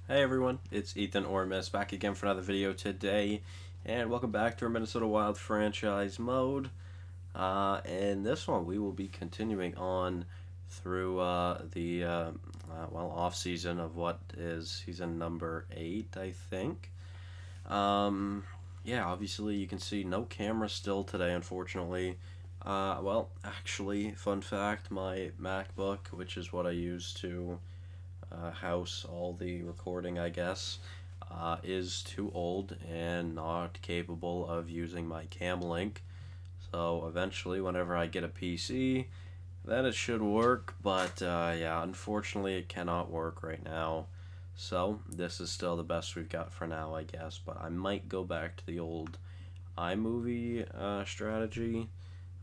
Hey everyone, it's Ethan Ormis back again for another video today, and welcome back to our Minnesota Wild franchise mode. In this one, we will be continuing on through the off season of what is season number 8, I think. Um, yeah, obviously you can see no camera still today, unfortunately. Actually, fun fact: my MacBook, which is what I use to house all the recording, I guess, is too old and not capable of using my cam link. So eventually, whenever I get a PC, then it should work. But yeah, unfortunately, it cannot work right now. So this is still the best we've got for now, I guess. But I might go back to the old iMovie strategy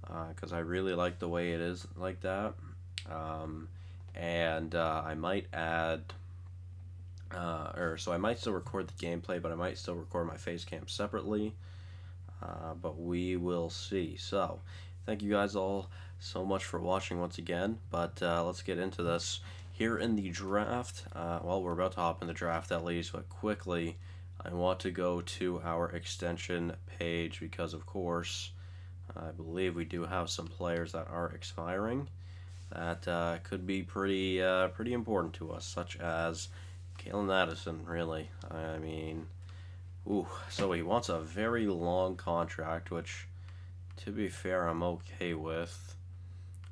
because I really like the way it is like that. Um, and I might add so I might still record the gameplay, but I might still record my face cam separately. But we will see. So, thank you guys all so much for watching once again. But let's get into this. Here in the draft, we're about to hop in the draft at least, but quickly, I want to go to our extension page because, of course, I believe we do have some players that are expiring that could be pretty important to us, such as Kalen Addison, really. I mean, ooh, so he wants a very long contract, which, to be fair, I'm okay with.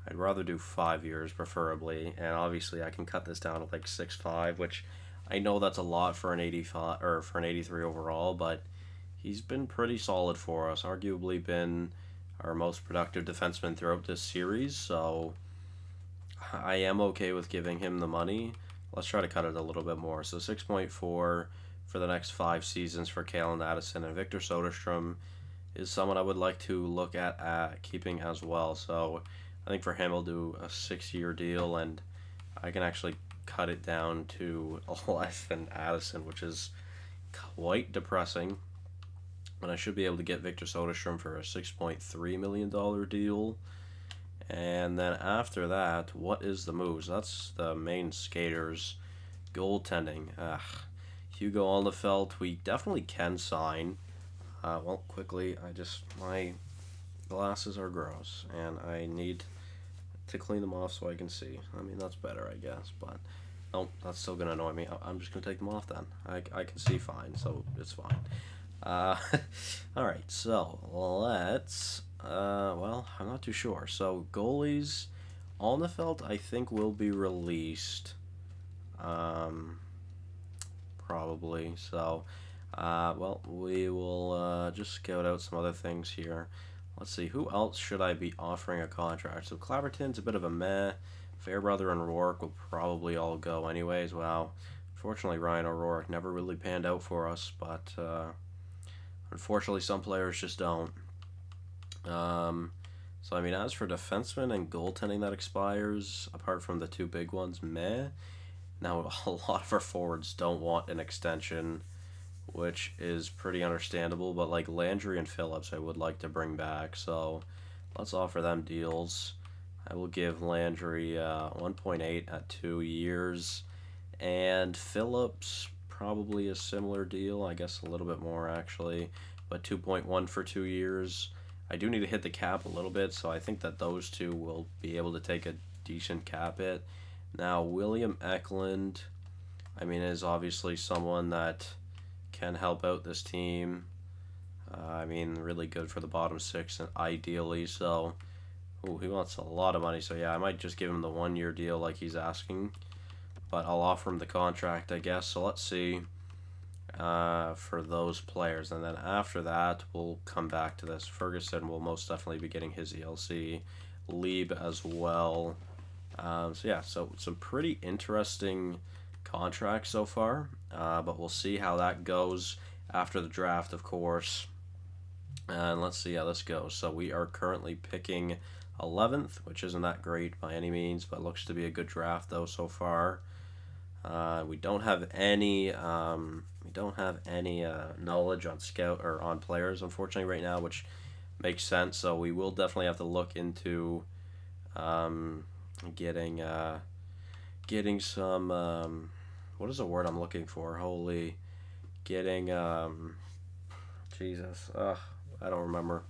I'd rather do 5 years, preferably, and obviously I can cut this down to like 6.5, which I know that's a lot for an 85 or for an 83 overall, but he's been pretty solid for us. Arguably, been our most productive defenseman throughout this series, so I am okay with giving him the money. Let's try to cut it a little bit more. So 6.4 for the next 5 seasons for Kalen Addison, and Victor Soderstrom is someone I would like to look at keeping as well. So I think for him, I'll do a 6-year deal, and I can actually cut it down to less than Addison, which is quite depressing. But I should be able to get Victor Soderstrom for a $6.3 million deal. And then after that, what is the moves? That's the main skaters. Goaltending. Hugo Alnefelt, we definitely can sign. Quickly, my glasses are gross, and I need to clean them off so I can see. I mean, that's better, I guess, but no, that's still gonna annoy me. I'm just gonna take them off then. I can see fine, so it's fine. Uh, all right, so let's. I'm not too sure. So goalies, Alnefelt, I think will be released. Um, Probably. So, we will just scout out some other things here. Let's see, who else should I be offering a contract? So Claverton's a bit of a meh. Fairbrother and Rourke will probably all go anyways. Wow. Unfortunately, Ryan O'Rourke never really panned out for us, but unfortunately, some players just don't. So, I mean, as for defensemen and goaltending that expires, apart from the two big ones, meh. Now, a lot of our forwards don't want an extension, which is pretty understandable, but like Landry and Phillips, I would like to bring back, so let's offer them deals. I will give Landry 1.8 at 2 years, and Phillips probably a similar deal, I guess a little bit more actually, but 2.1 for 2 years. I do need to hit the cap a little bit, so I think that those two will be able to take a decent cap hit. Now, William Eklund, I mean, is obviously someone that can help out this team. I mean, really good for the bottom six, and ideally. So, he wants a lot of money. So yeah, I might just give him the 1-year deal like he's asking, but I'll offer him the contract, I guess. So let's see for those players, and then after that, we'll come back to this. Ferguson will most definitely be getting his ELC. Lieb as well. So some pretty interesting contracts so far, but we'll see how that goes after the draft, of course. And let's see how this goes. So we are currently picking 11th, which isn't that great by any means, but looks to be a good draft though so far. We don't have any knowledge on scout or on players, unfortunately, right now, which makes sense. So we will definitely have to look into getting some what is the word I'm looking for? Holy, getting Jesus. I don't remember.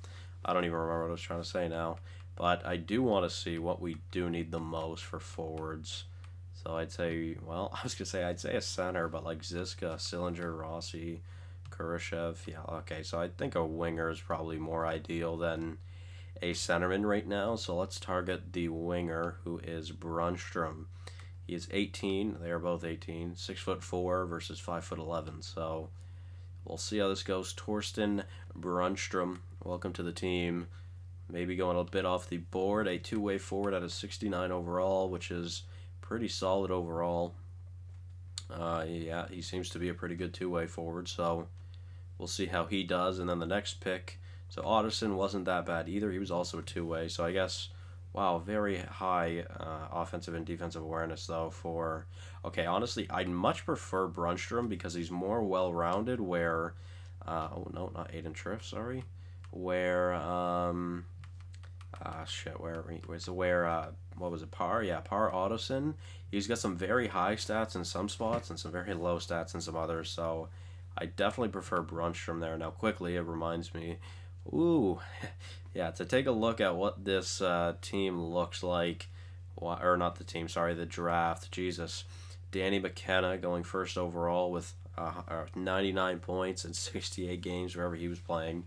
I don't even remember what I was trying to say now. But I do want to see what we do need the most for forwards. So I'd say, well, I was gonna say I'd say a center, but like Ziska, Sillinger, Rossi, Kurashev. Yeah, okay. So I think a winger is probably more ideal than a centerman right now. So let's target the winger, who is Brunstrom. He is 18. They are both 18. 6'4" versus 5'11". So we'll see how this goes. Torsten Brunstrom, welcome to the team. Maybe going a bit off the board. A two-way forward at a 69 overall, which is pretty solid overall. Yeah, he seems to be a pretty good two-way forward, so we'll see how he does. And then the next pick, so Otterson wasn't that bad either. He was also a two-way, so I guess, wow, very high offensive and defensive awareness, though, for... Okay, honestly, I'd much prefer Brunstrom because he's more well-rounded, where... oh, no, not Aiden Triff, sorry. Where, what was it, Parr? Yeah, Parr Ottoson. He's got some very high stats in some spots and some very low stats in some others, so I definitely prefer Brunstrom there. Now, quickly, it reminds me, ooh, yeah, to take a look at what this team looks like, or not the team, sorry, the draft, Jesus. Danny McKenna going first overall with 99 points in 68 games wherever he was playing.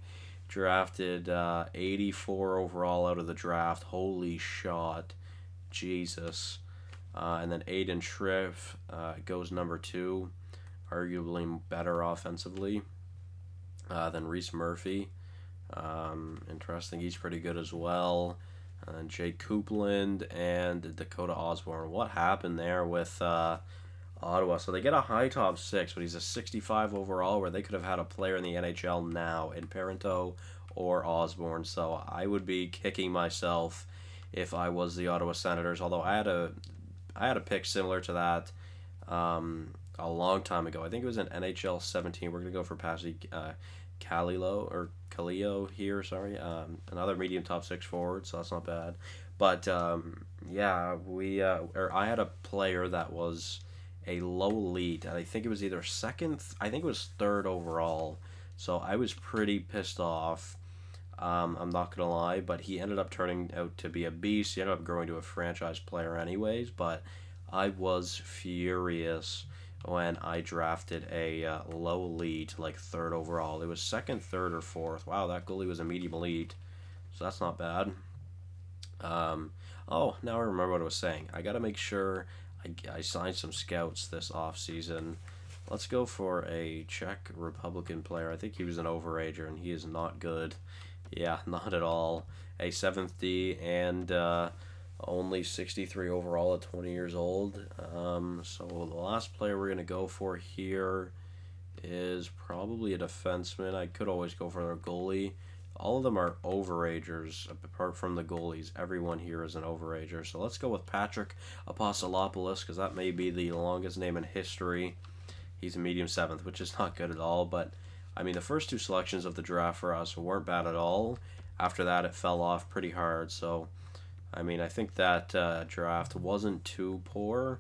Drafted 84 overall out of the draft. Holy shot. Jesus. And then Aiden Triff goes number 2. Arguably better offensively than Reese Murphy. Interesting. He's pretty good as well. And Jake Coupland and Dakota Osborne. What happened there with Ottawa? So they get a high top 6, but he's a 65 overall, where they could have had a player in the NHL now in Parento or Osborne. So I would be kicking myself if I was the Ottawa Senators. Although I had a pick similar to that a long time ago. I think it was in NHL 17. We're gonna go for Pasi Kallio here. Sorry, another medium top 6 forward. So that's not bad. But yeah, I had a player that was a low elite, and I think it was either I think it was 3rd overall, so I was pretty pissed off. I'm not gonna lie, but he ended up turning out to be a beast. He ended up growing to a franchise player anyways, but I was furious when I drafted a low elite, like 3rd overall. It was 2nd, 3rd, or 4th. Wow, that goalie was a medium elite, so that's not bad. Oh, now I remember what I was saying. I gotta make sure I signed some scouts this offseason. Let's go for a Czech Republican player. I think he was an overager, and he is not good. Yeah, not at all. A 7th D and only 63 overall at 20 years old. So the last player we're going to go for here is probably a defenseman. I could always go for a goalie. All of them are overagers, apart from the goalies. Everyone here is an overager. So let's go with Patrick Apostolopoulos, because that may be the longest name in history. He's a medium 7th, which is not good at all. But, I mean, the first 2 selections of the draft for us weren't bad at all. After that, it fell off pretty hard. So, I mean, I think that draft wasn't too poor.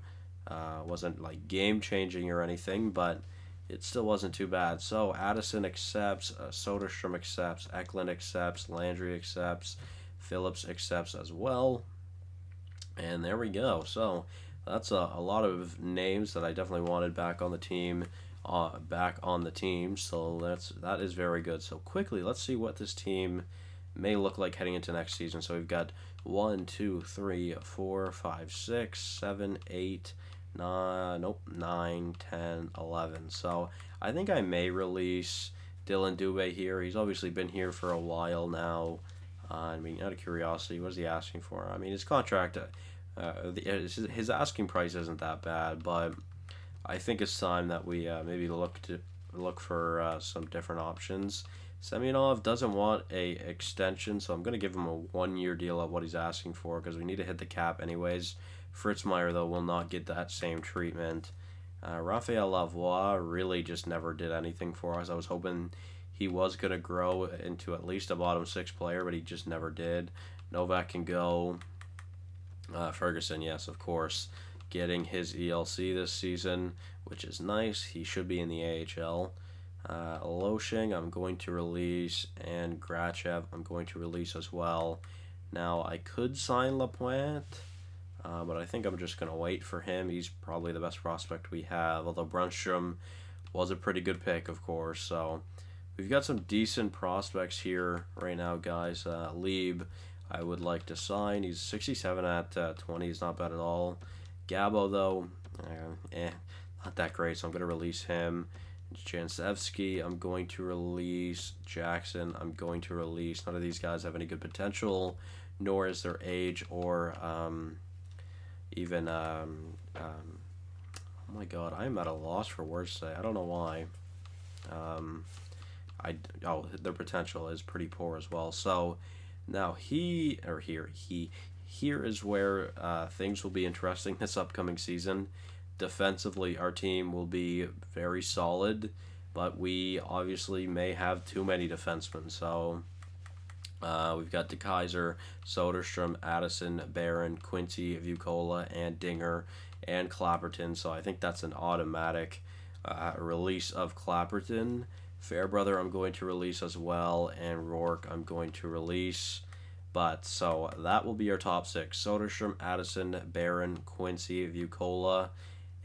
Wasn't, like, game-changing or anything, but it still wasn't too bad. So Addison accepts, Soderstrom accepts, Eklund accepts, Landry accepts, Phillips accepts as well. And there we go. So that's a lot of names that I definitely wanted back on the team. So that is very good. So quickly, let's see what this team may look like heading into next season. So we've got 1, 2, 3, 4, 5, 6, 7, 8. 9, 10, 11. So I think I may release Dylan Dubé here. He's obviously been here for a while now. I mean, out of curiosity, what is he asking for? I mean, his contract, his asking price isn't that bad, but I think it's time that we maybe look for some different options. Semyonov doesn't want a extension, so I'm going to give him a 1-year deal of what he's asking for, because we need to hit the cap anyways. Fritzmeyer, though, will not get that same treatment. Raphael Lavoie really just never did anything for us. I was hoping he was going to grow into at least a bottom 6 player, but he just never did. Novak can go. Ferguson, yes, of course, getting his ELC this season which is nice. He should be in the AHL. Loshing, I'm going to release, and Grachev, I'm going to release as well. Now, I could sign Lapointe, but I think I'm just going to wait for him. He's probably the best prospect we have, although Brunstrom was a pretty good pick, of course. So we've got some decent prospects here right now, guys. Lieb, I would like to sign. He's 67 at 20. He's not bad at all. Gabo, though, not that great, so I'm going to release him. Jansevsky, I'm going to release. Jackson, I'm going to release. None of these guys have any good potential, nor is their age or even oh my god, I'm at a loss for words today. I don't know why. Their potential is pretty poor as well. So now here is where things will be interesting this upcoming season. Defensively, our team will be very solid, but we obviously may have too many defensemen. So we've got DeKaiser, Soderstrom, Addison, Barron, Quincy, Vukola, and Dinger, and Clapperton. So I think that's an automatic release of Clapperton. Fairbrother, I'm going to release as well, and Rourke, I'm going to release. But so that will be our top six: Soderstrom, Addison, Barron, Quincy, Vukola,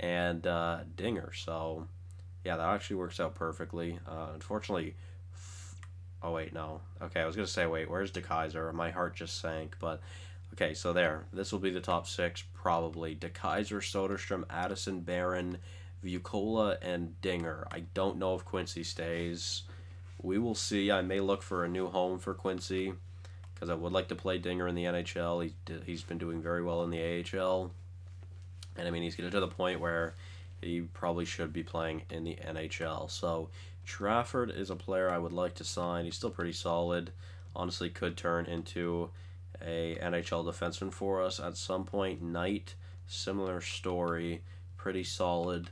and Dinger. So yeah, that actually works out perfectly. Unfortunately, oh wait, no. Okay, I was gonna say, wait, where's DeKaiser? My heart just sank. But okay, so there. This will be the top six probably: DeKaiser, Soderstrom, Addison, Barron, Vukola, and Dinger. I don't know if Quincy stays. We will see. I may look for a new home for Quincy, because I would like to play Dinger in the NHL. He's been doing very well in the AHL. And I mean, he's getting to the point where he probably should be playing in the NHL. So Trafford is a player I would like to sign. He's still pretty solid. Honestly, could turn into a NHL defenseman for us at some point. Knight, similar story, pretty solid.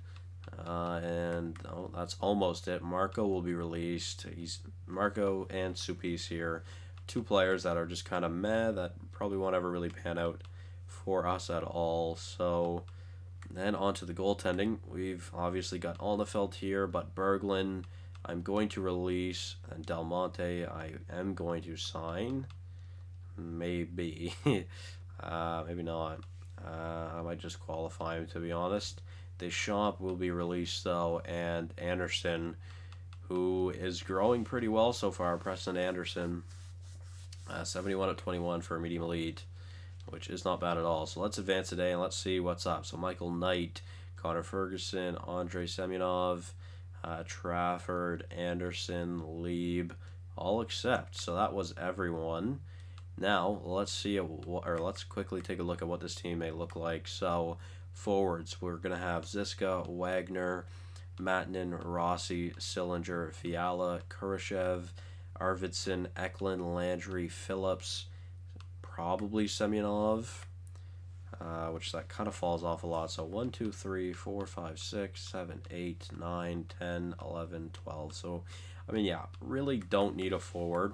And that's almost it. Marco will be released. He's Marco and Supis here. Two players that are just kind of meh, that probably won't ever really pan out for us at all. So then on to the goaltending. We've obviously got Alnefeld here, but Berglund I'm going to release, and Del Monte I am going to sign. Maybe. Maybe not. I might just qualify him, to be honest. Deschamps will be released, though, and Anderson, who is growing pretty well so far, Preston Anderson, 71 at 21 for a medium elite, which is not bad at all. So let's advance today and let's see what's up. So Michael Knight, Connor Ferguson, Andrei Semyonov, Trafford, Anderson, Lieb, all accept. So that was everyone. Now let's see, let's quickly take a look at what this team may look like. So forwards, we're gonna have Ziska, Wagner, Matanen, Rossi, Sillinger, Fiala, Kurashev, Arvidsson, Eklund, Landry, Phillips, probably Semyonov, which that kind of falls off a lot. So 1, 2, 3, 4, 5, 6, 7, 8, 9, 10, 11, 12. So, I mean, yeah, really don't need a forward.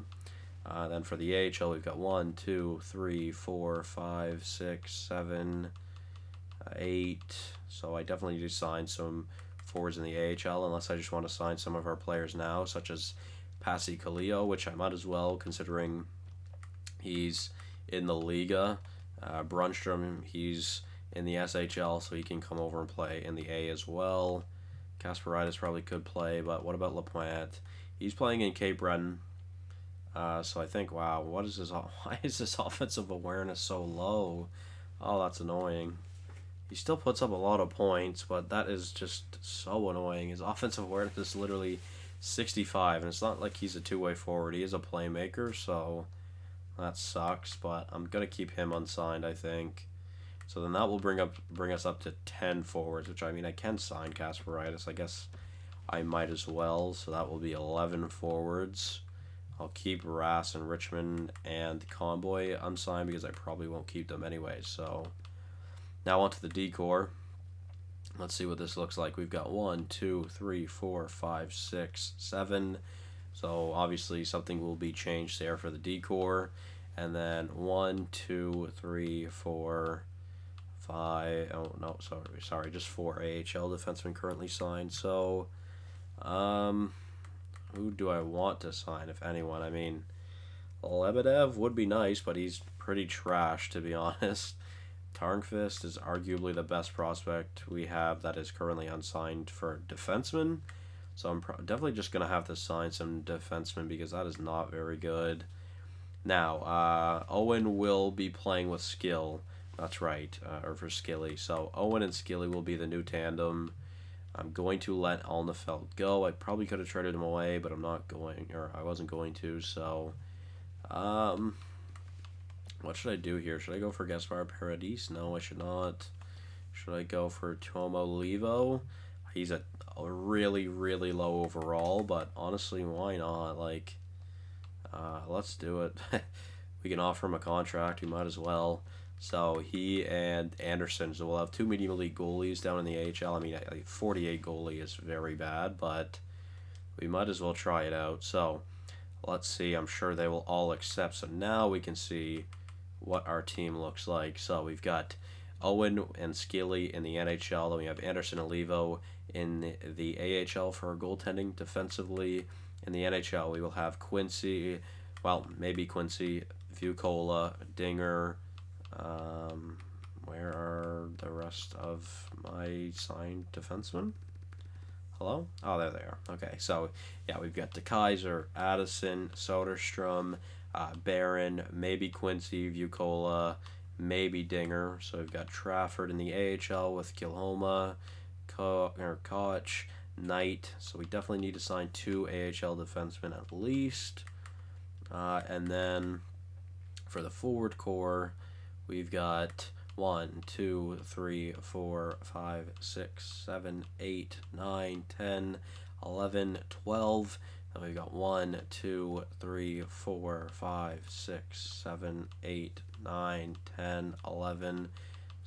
Then for the AHL, we've got 1, 2, 3, 4, 5, 6, 7, 8. So I definitely need to sign some forwards in the AHL, unless I just want to sign some of our players now, such as Pasi Kaleo, which I might as well, considering he's in the Liga. Brunstrom, he's in the SHL, so he can come over and play in the A as well. Kasparaitis probably could play, but what about Lapointe? He's playing in Cape Breton. So I think, wow, what is this? Why is this offensive awareness so low? Oh, that's annoying. He still puts up a lot of points, but that is just so annoying. His offensive awareness is literally 65, and it's not like he's a two-way forward. He is a playmaker, so that sucks, but I'm going to keep him unsigned, I think. So then that will bring us up to 10 forwards, which, I mean, I can sign Kasparaitis. I guess I might as well, so that will be 11 forwards. I'll keep Rass and Richmond and Conboy unsigned because I probably won't keep them anyway. So now onto the decor. Let's see what this looks like. We've got 1, 2, 3, 4, 5, 6, 7. So obviously something will be changed there for the decor. And then 1, 2, 3, 4, 5. Oh no, sorry, just 4 AHL defensemen currently signed. So, who do I want to sign, if anyone? I mean, Lebedev would be nice, but he's pretty trash, to be honest. Tarnqvist is arguably the best prospect we have that is currently unsigned for defenseman. So I'm definitely just going to have to sign some defensemen because that is not very good. Now, Owen will be playing with Skill. That's right, or for Skilly. So Owen and Skilly will be the new tandem. I'm going to let Alnefeld go. I probably could have traded him away, but I'm not going, or I wasn't going to. So, what should I do here? Should I go for Gaspar Paradis? No, I should not. Should I go for Tomo Levo? He's a really, really low overall, but honestly, why not? Like, let's do it. We can offer him a contract. We might as well. So he and Anderson. So we'll have 2 medium league goalies down in the AHL. I mean, 48 goalie is very bad, but we might as well try it out. So let's see. I'm sure they will all accept. So now we can see what our team looks like. So we've got Owen and Skilly in the NHL. Then we have Anderson and Levo in the AHL for our goaltending. Defensively in the NHL, we will have Quincy, well, maybe Quincy, Vukola, Dinger. Where are the rest of my signed defensemen? Hello? Oh, there they are. Okay, so yeah, we've got DeKaiser, Addison, Soderstrom, Barron, maybe Quincy, Vukola, maybe Dinger. So we've got Trafford in the AHL with Kilhoma, Koch, Knight. So we definitely need to sign 2 AHL defensemen at least. And then for the forward core, we've got 1, 2, 3, 4, 5, 6, 7, 8, 9, 10, 11, 12. And we've got 1, 2, 3, 4, 5, 6, 7, 8, 9, 10, 11.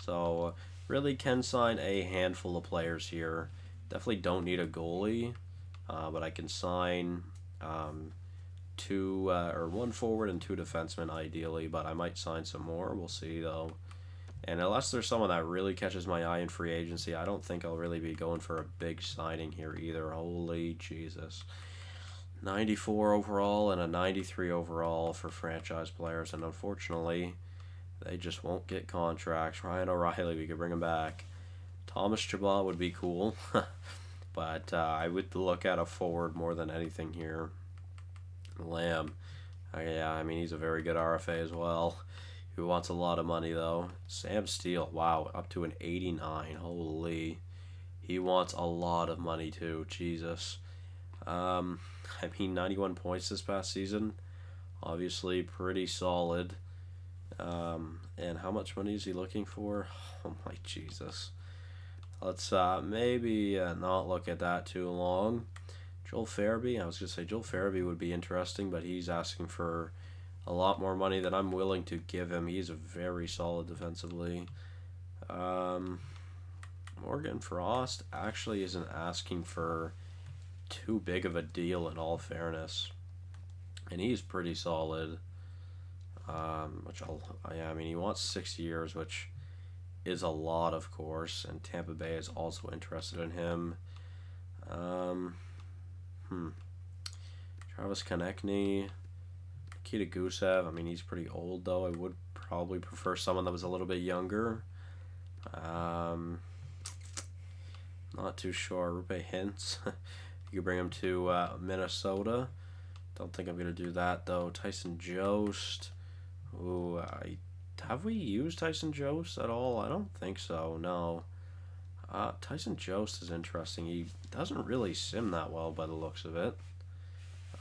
So really can sign a handful of players here. Definitely don't need a goalie, but I can sign 2 or 1 forward and 2 defensemen ideally, but I might sign some more. We'll see though. And unless there's someone that really catches my eye in free agency, I don't think I'll really be going for a big signing here either. Holy Jesus. 94 overall and a 93 overall for franchise players, and unfortunately, they just won't get contracts. Ryan O'Reilly, we could bring him back. Thomas Chabot would be cool, but I would look at a forward more than anything here. Lamb, yeah, I mean, he's a very good RFA as well. He wants a lot of money, though. Sam Steele, wow, up to an 89. Holy. He wants a lot of money, too. Jesus. I mean, 91 points this past season. Obviously, pretty solid. And how much money is he looking for? Oh, my Jesus. Let's maybe not look at that too long. Joel Farabee, I was going to say Joel Farabee would be interesting, but he's asking for a lot more money than I'm willing to give him. He's a very solid defensively. Morgan Frost actually isn't asking for too big of a deal in all fairness. And he's pretty solid. I mean, he wants 6 years, which is a lot, of course. And Tampa Bay is also interested in him. Travis Konechny, Nikita Gusev. I mean, he's pretty old, though. I would probably prefer someone that was a little bit younger. Not too sure. Rupe Hintz. You could bring him to Minnesota. Don't think I'm going to do that, though. Tyson Jost. Ooh, have we used Tyson Jost at all? I don't think so, no. Tyson Jost is interesting. He doesn't really sim that well by the looks of it.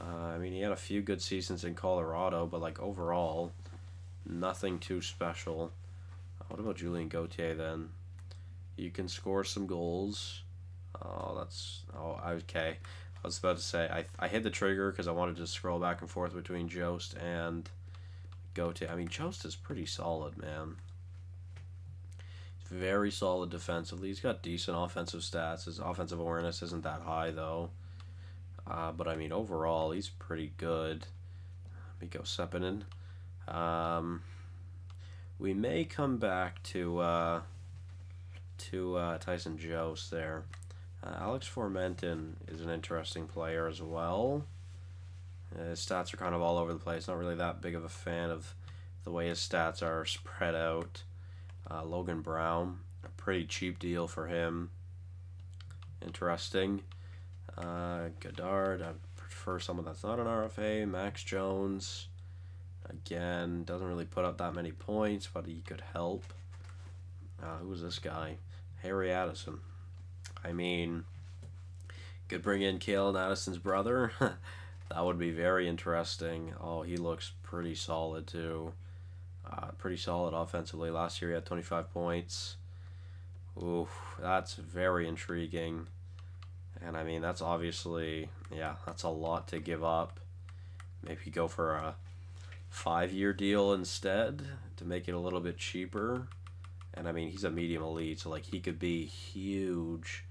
I mean, he had a few good seasons in Colorado, but, like, overall, nothing too special. What about Julien Gauthier, then? You can score some goals. Okay. I was about to say, I hit the trigger because I wanted to scroll back and forth between Jost and Gauthier. I mean, Jost is pretty solid, man. He's very solid defensively. He's got decent offensive stats. His offensive awareness isn't that high, though. But, I mean, overall, he's pretty good. Mikko Seppänen. We may come back to to Tyson Jost there. Alex Formenton is an interesting player as well. His stats are kind of all over the place. Not really that big of a fan of the way his stats are spread out. Logan Brown, a pretty cheap deal for him. Interesting. Goddard, I prefer someone that's not an RFA. Max Jones, again, doesn't really put up that many points, but he could help. Who was this guy? Harry Addison. I mean, could bring in Kalen Addison's brother. That would be very interesting. Oh, he looks pretty solid too. Pretty solid offensively. Last year he had 25 points. Ooh, that's very intriguing. And I mean, that's obviously, yeah, that's a lot to give up. Maybe go for a 5-year deal instead to make it a little bit cheaper. And I mean, he's a medium elite, so like he could be huge.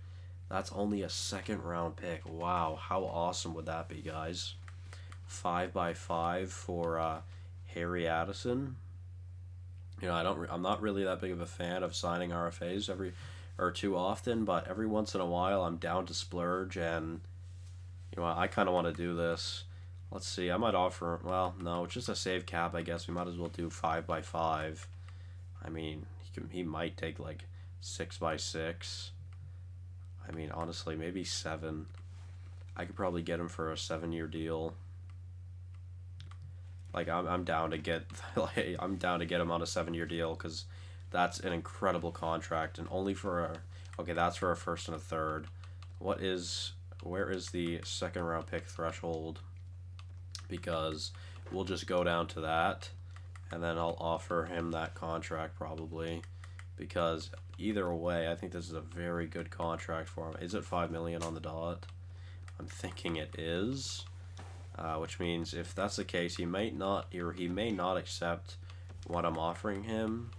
That's only a 2nd round pick. Wow, how awesome would that be, guys? 5x5 for Harry Addison. You know, I'm not really that big of a fan of signing RFAs too often, but every once in a while I'm down to splurge, and you know, I kind of want to do this. Let's see, I might offer, well, no, it's just a save cap, I guess. We might as well do 5x5. I mean, he might take like 6x6. I mean, honestly, maybe 7. I could probably get him for a 7-year deal. Like I'm down to get I'm down to get him on a 7-year deal, because that's an incredible contract, and only for a, okay, that's for a 1st and a 3rd. Where is the 2nd round pick threshold? Because we'll just go down to that, and then I'll offer him that contract probably, because either way I think this is a very good contract for him. Is it $5 million on the dot? I'm thinking it is. Which means if that's the case, he may not accept what I'm offering him,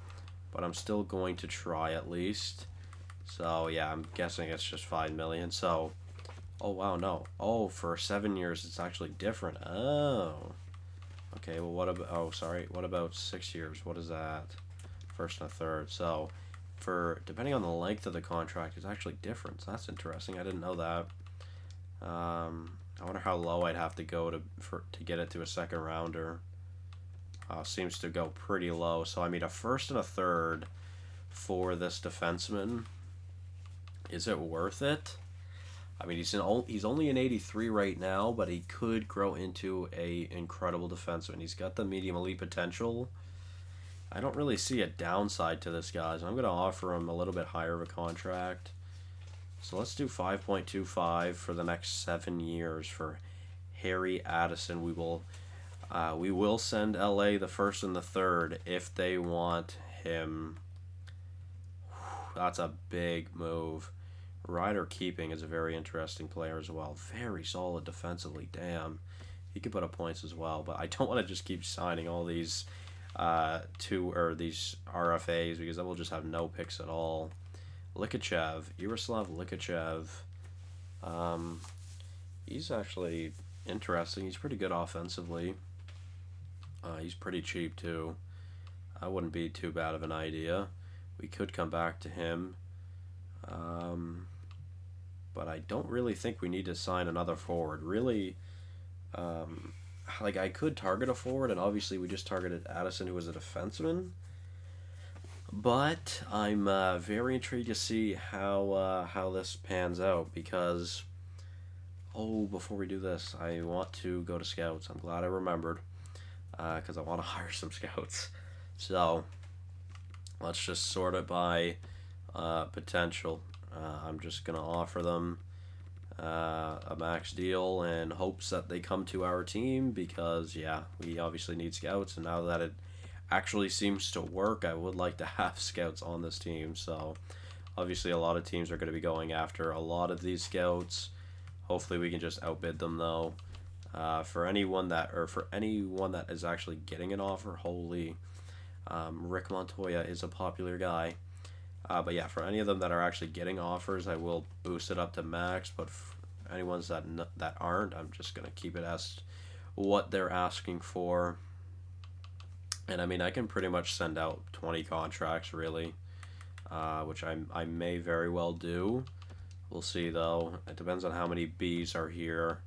but I'm still going to try at least. So yeah, I'm guessing it's just $5 million. So, oh wow, no. Oh, for 7 years it's actually different. Oh, okay. Well, what about? Oh, sorry. What about 6 years? What is that? 1st and a 3rd. So, for depending on the length of the contract, it's actually different. So that's interesting. I didn't know that. I wonder how low I'd have to go to get it to a 2nd rounder. Seems to go pretty low. So I mean, a 1st and a 3rd for this defenseman. Is it worth it? I mean, he's only an 83 right now, but he could grow into a incredible defenseman. He's got the medium elite potential. I don't really see a downside to this, guys. I'm going to offer him a little bit higher of a contract. So let's do 5.25 for the next 7 years for Harry Addison. We will send LA the 1st and the 3rd if they want him. That's a big move. Ryder Keeping is a very interesting player as well. Very solid defensively. Damn, he could put up points as well. But I don't want to just keep signing all these these RFAs, because then we'll just have no picks at all. Likachev, Yaroslav Likachev. He's actually interesting. He's pretty good offensively. He's pretty cheap too. I wouldn't be too bad of an idea. We could come back to him. But I don't really think we need to sign another forward. Really, like I could target a forward, and obviously we just targeted Addison, who was a defenseman. But I'm very intrigued to see how this pans out, because, oh, before we do this, I want to go to scouts. I'm glad I remembered, because I want to hire some scouts. So let's just sort it by potential. I'm just going to offer them a max deal in hopes that they come to our team, because, yeah, we obviously need scouts, and now that it actually seems to work, I would like to have scouts on this team. So obviously a lot of teams are going to be going after a lot of these scouts. Hopefully we can just outbid them, though. For anyone that is actually getting an offer, Rick Montoya is a popular guy. But yeah, for any of them that are actually getting offers, I will boost it up to max. But for anyone that aren't, I'm just going to keep it as what they're asking for. And I mean, I can pretty much send out 20 contracts, really. which I may very well do. We'll see, though. It depends on how many Bs are here.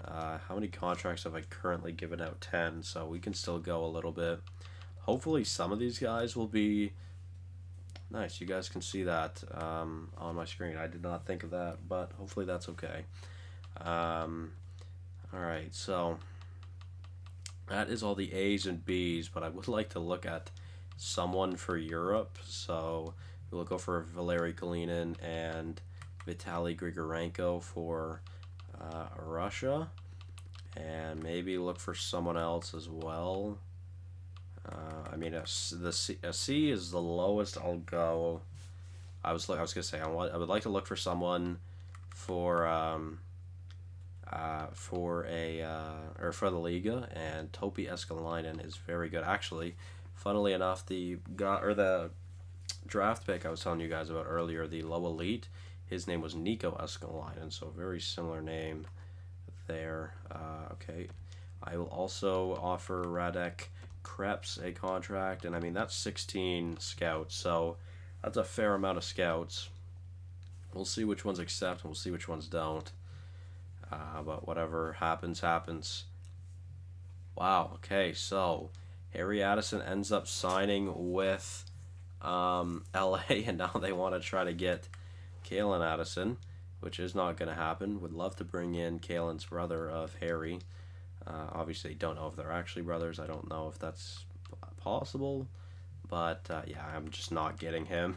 How many contracts have I currently given out? 10, so we can still go a little bit. Hopefully some of these guys will be nice. You guys can see that on my screen. I did not think of that, but hopefully that's okay. Alright, so that is all the A's and B's, but I would like to look at someone for Europe. So we'll go for Valeri Kalinin and Vitaly Grigorenko for Russia, and maybe look for someone else as well. I mean, a C is the lowest I'll go. I was gonna say I would like to look for someone for for the Liga, and Topi Eskalainen is very good. Actually, funnily enough, the draft pick I was telling you guys about earlier, the low elite, his name was Nico Eskalainen, so very similar name there. Okay, I will also offer Radek Krebs a contract, and I mean that's 16 scouts, so that's a fair amount of scouts. We'll see which ones accept, and we'll see which ones don't. But whatever happens, happens. Wow. Okay, so Harry Addison ends up signing with LA, and now they want to try to get Kalen Addison, which is not going to happen. Would love to bring in Kalen's brother of Harry. Obviously, don't know if they're actually brothers. I don't know if that's possible. But, yeah, I'm just not getting him.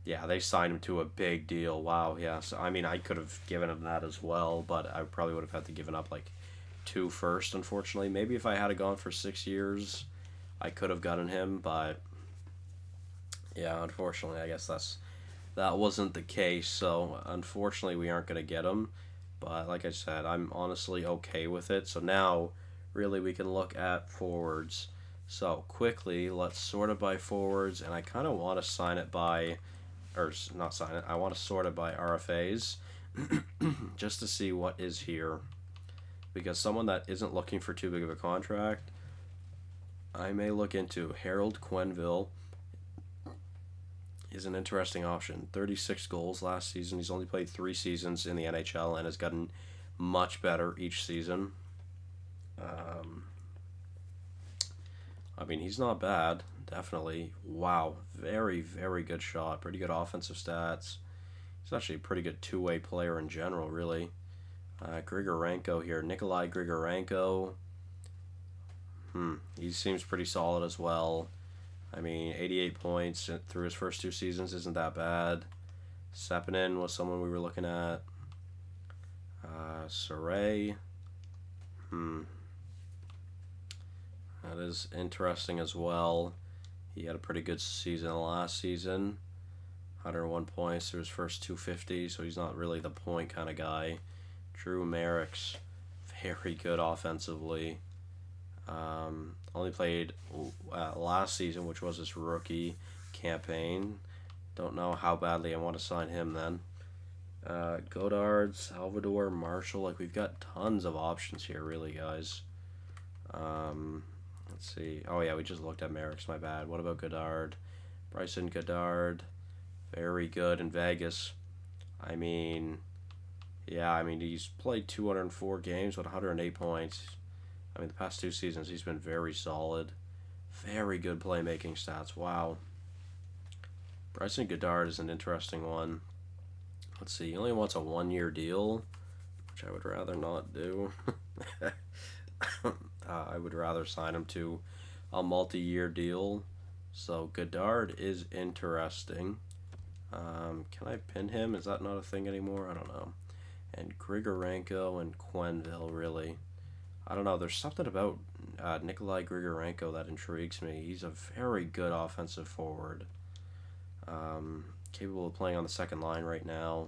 Yeah, they signed him to a big deal. Wow, yeah. So, I mean, I could have given him that as well, but I probably would have had to given up, like, 2 first, unfortunately. Maybe if I had gone for 6 years, I could have gotten him, but, yeah, unfortunately, I guess that wasn't the case. So, unfortunately, we aren't going to get him. But, like I said, I'm honestly okay with it. So now, really, we can look at forwards. So, quickly, let's sort it by forwards, and I kind of want to sign it by... or not sign it, I want to sort it by RFAs just to see what is here, because someone that isn't looking for too big of a contract, I may look into. Harold Quenneville is an interesting option. 36 goals last season. He's only played 3 seasons in the NHL and has gotten much better each season. I mean, he's not bad. Definitely. Wow. Very, very good shot. Pretty good offensive stats. He's actually a pretty good two-way player in general, really. Grigorenko here. Nikolai Grigorenko. He seems pretty solid as well. I mean, 88 points through his first 2 seasons isn't that bad. Sepinen was someone we were looking at. Saray. That is interesting as well. He had a pretty good season last season. 101 points through his first 250, so he's not really the point kind of guy. Drew Merrick's very good offensively. Only played last season, which was his rookie campaign. Don't know how badly I want to sign him then. Godard, Salvador, Marshall. Like, we've got tons of options here, really, guys. Let's see. Oh, yeah, we just looked at Merrick's. My bad. What about Godard? Bryson Godard. Very good in Vegas. I mean, yeah, I mean, he's played 204 games with 108 points. I mean, the past 2 seasons, he's been very solid. Very good playmaking stats. Wow. Bryson Godard is an interesting one. Let's see. He only wants a 1-year deal, which I would rather not do. I would rather sign him to a multi-year deal. So Godard is interesting. Can I pin him? Is that not a thing anymore? I don't know. And Grigorenko and Quenneville, really. I don't know. There's something about Nikolai Grigorenko that intrigues me. He's a very good offensive forward. Capable of playing on the second line right now.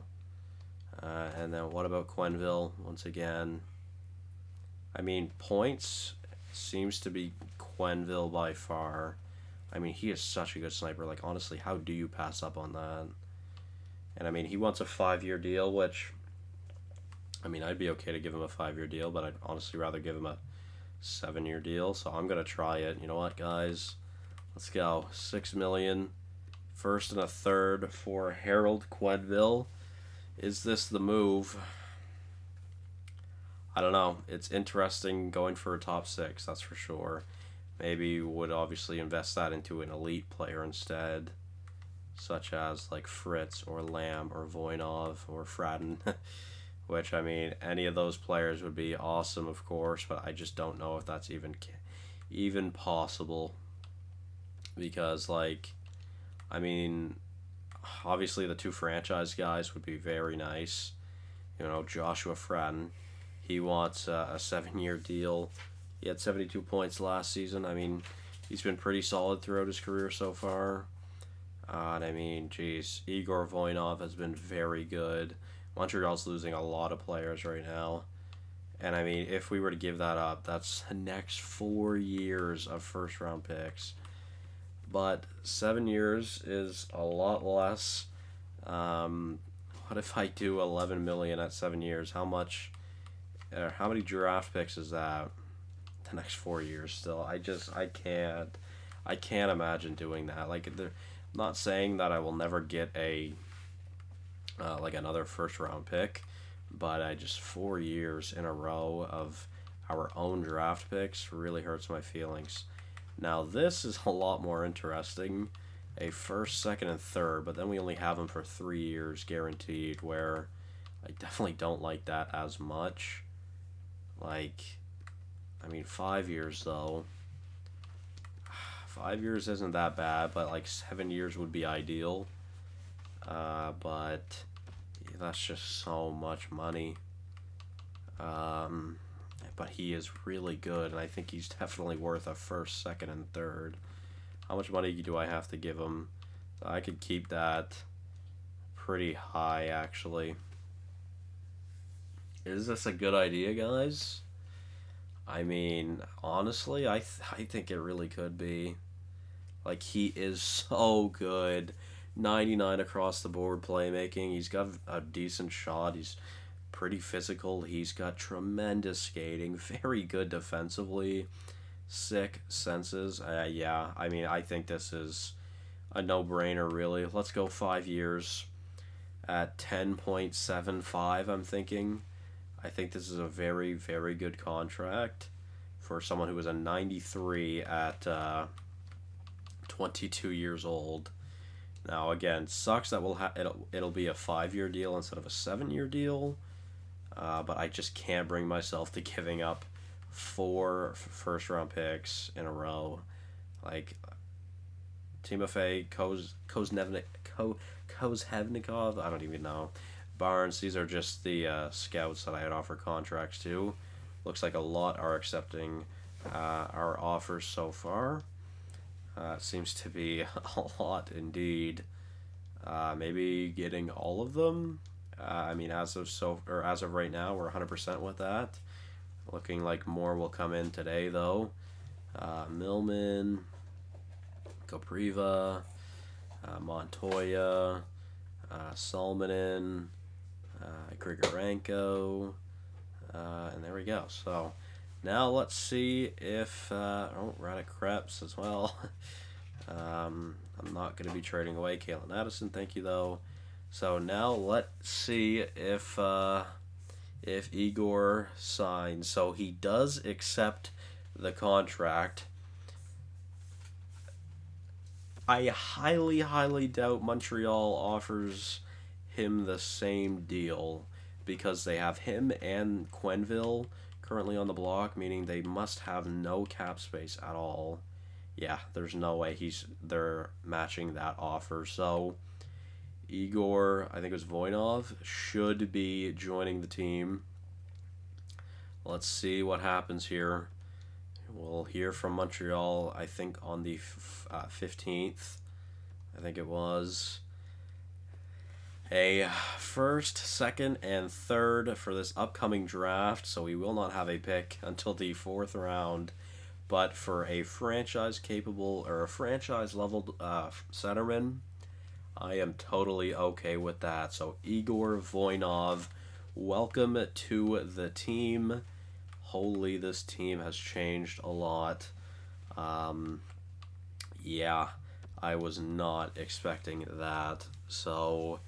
And then what about Quenneville? Once again, I mean, points seems to be Quenneville by far. I mean, he is such a good sniper. Like, honestly, how do you pass up on that? And, I mean, he wants a 5-year deal, which, I mean, I'd be okay to give him a 5-year deal, but I'd honestly rather give him a 7-year deal. So I'm going to try it. You know what, guys? Let's go. $6 million first and a third for Harold Quenneville. Is this the move? I don't know. It's interesting going for a top 6, that's for sure. Maybe you would obviously invest that into an elite player instead, such as like Fritz or Lamb or Voinov or Fradden, which, I mean, any of those players would be awesome, of course, but I just don't know if that's even possible, because, like, I mean, obviously the 2 franchise guys would be very nice. You know, Joshua Fradden, he wants a 7-year deal. He had 72 points last season. I mean, he's been pretty solid throughout his career so far. And I mean, geez, Igor Voinov has been very good. Montreal's losing a lot of players right now. And I mean, if we were to give that up, that's the next 4 years of first-round picks. But 7 years is a lot less. What if I do 11 million at 7 years? How many draft picks is that? The next 4 years still. I can't imagine doing that. Like, I'm not saying that I will never get a like another first round pick, but 4 years in a row of our own draft picks really hurts my feelings. Now this is a lot more interesting. A first, second, and third, but then we only have them for 3 years guaranteed, where I definitely don't like that as much. Like, I mean, 5 years, though. 5 years isn't that bad, but, like, 7 years would be ideal. But yeah, that's just so much money. But he is really good, and I think he's definitely worth a first, second, and third. How much money do I have to give him? I could keep that pretty high, actually. Is this a good idea, guys? I mean, honestly, I think it really could be. Like, he is so good. 99 across the board playmaking. He's got a decent shot. He's pretty physical. He's got tremendous skating. Very good defensively. Sick senses. Yeah, I mean, I think this is a no-brainer, really. Let's go 5 years at 10.75, I'm thinking. I think this is a very, very good contract for someone who was a 93 at 22 years old. Now, again, sucks that it'll be a 5-year deal instead of a 7-year deal, but I just can't bring myself to giving up 4 first-round picks in a row. Like, Timofey Kozhevnikov, I don't even know. Barnes, these are just the scouts that I had offered contracts to. Looks like a lot are accepting our offers so far. It seems to be a lot indeed. Maybe getting all of them. I mean, as of right now, we're 100% with that. Looking like more will come in today, though. Millman, Kopriva, Montoya, Salmonen, Grigorenko, and there we go. So now let's see if Radek Krebs as well. I'm not going to be trading away Kalen Addison, thank you though. So now let's see if Igor signs. So he does accept the contract. I highly, highly doubt Montreal offers him the same deal, because they have him and Quenneville currently on the block, meaning they must have no cap space at all. Yeah, there's no way they're matching that offer. So Igor, I think it was Voinov, should be joining the team. Let's see what happens here. We'll hear from Montreal, I think, on the 15th. I think it was. A first, second, and third for this upcoming draft, so we will not have a pick until the 4th round. But for a franchise-capable, or a franchise-level centerman, I am totally okay with that. So Igor Voinov, welcome to the team. Holy, this team has changed a lot. Yeah, I was not expecting that. So,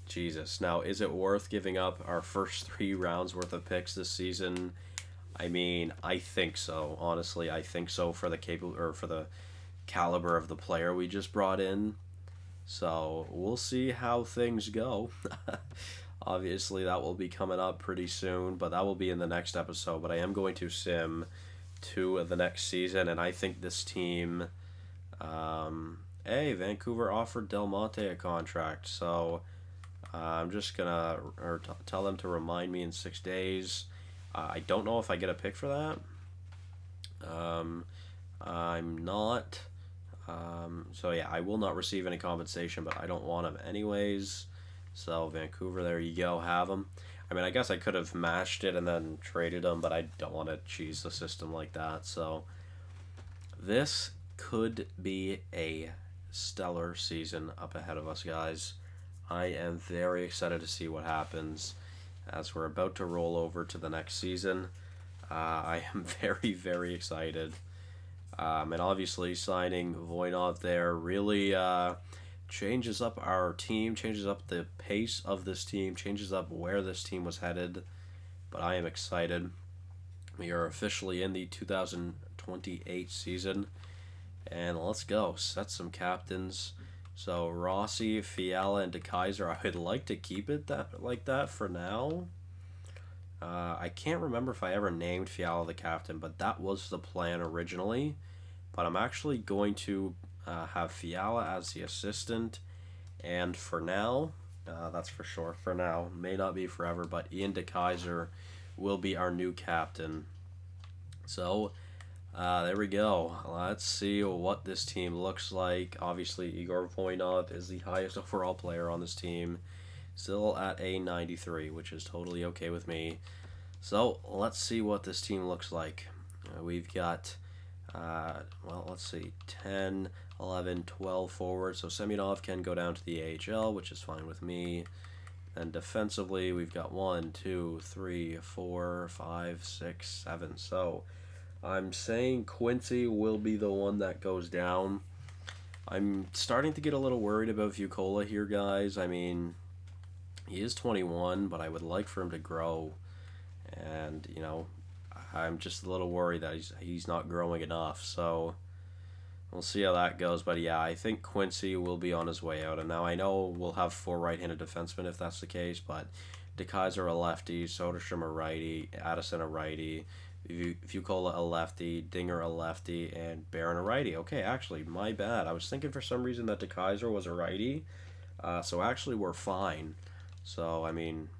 Jesus. Now, is it worth giving up our first 3 rounds worth of picks this season? I mean, I think so. Honestly, I think so for the caliber of the player we just brought in. So we'll see how things go. Obviously, that will be coming up pretty soon, but that will be in the next episode. But I am going to sim to the next season, and I think this team. Hey, Vancouver offered Del Monte a contract, so I'm just gonna tell them to remind me in 6 days. I don't know if I get a pick for that. I'm not. So yeah, I will not receive any compensation, but I don't want him anyways. So Vancouver, there you go, have him. I mean, I guess I could have matched it and then traded him, but I don't want to cheese the system like that. So this could be a stellar season up ahead of us, guys. I am very excited to see what happens as we're about to roll over to the next season. I am very, very excited. And obviously signing Voinov there really changes up our team, changes up the pace of this team, changes up where this team was headed. But I am excited. We are officially in the 2028 season. And let's go. Set some captains. So Rossi, Fiala, and DeKaiser. I would like to keep it like that for now. I can't remember if I ever named Fiala the captain, but that was the plan originally. But I'm actually going to have Fiala as the assistant. And for now, that's for sure, for now, may not be forever, but Ian DeKaiser will be our new captain. So, there we go. Let's see what this team looks like. Obviously, Igor Voinov is the highest overall player on this team. Still at a 93, which is totally okay with me. So, let's see what this team looks like. We've got, well, let's see, 10, 11, 12 forwards. So, Semyonov can go down to the AHL, which is fine with me. And defensively, we've got 1, 2, 3, 4, 5, 6, 7. So, I'm saying Quincy will be the one that goes down. I'm starting to get a little worried about Vukola here, guys. I mean, he is 21, but I would like for him to grow. And, you know, I'm just a little worried that he's not growing enough. So, we'll see how that goes. But, yeah, I think Quincy will be on his way out. And now I know we'll have 4 right-handed defensemen if that's the case. But DeKaiser a lefty, Soderstrom a righty, Addison a righty, Vukola a lefty, Dinger a lefty, and Barron a righty. Okay, actually, my bad. I was thinking for some reason that DeKaiser was a righty. So actually, we're fine. So, I mean,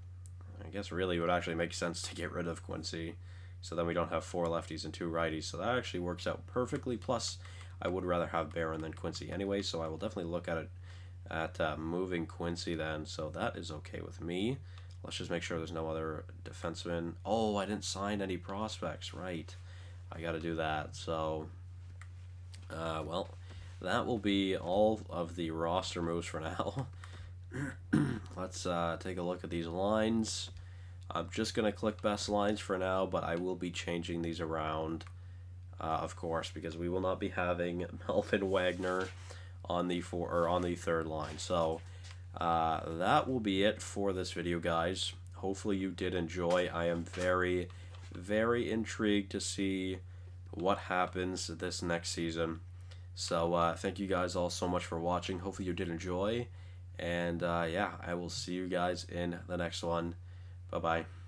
I guess really it would actually make sense to get rid of Quincy. So then we don't have 4 lefties and 2 righties. So that actually works out perfectly. Plus, I would rather have Barron than Quincy anyway. So I will definitely look at it at moving Quincy then. So that is okay with me. Let's just make sure there's no other defensemen. Oh, I didn't sign any prospects. Right. I got to do that. So, well, that will be all of the roster moves for now. Let's take a look at these lines. I'm just going to click best lines for now, but I will be changing these around, of course, because we will not be having Melvin Wagner on the third line. So, that will be it for this video, guys. Hopefully you did enjoy. I am very, very intrigued to see what happens this next season. So thank you guys all so much for watching. Hopefully you did enjoy. And yeah, I will see you guys in the next one. Bye-bye.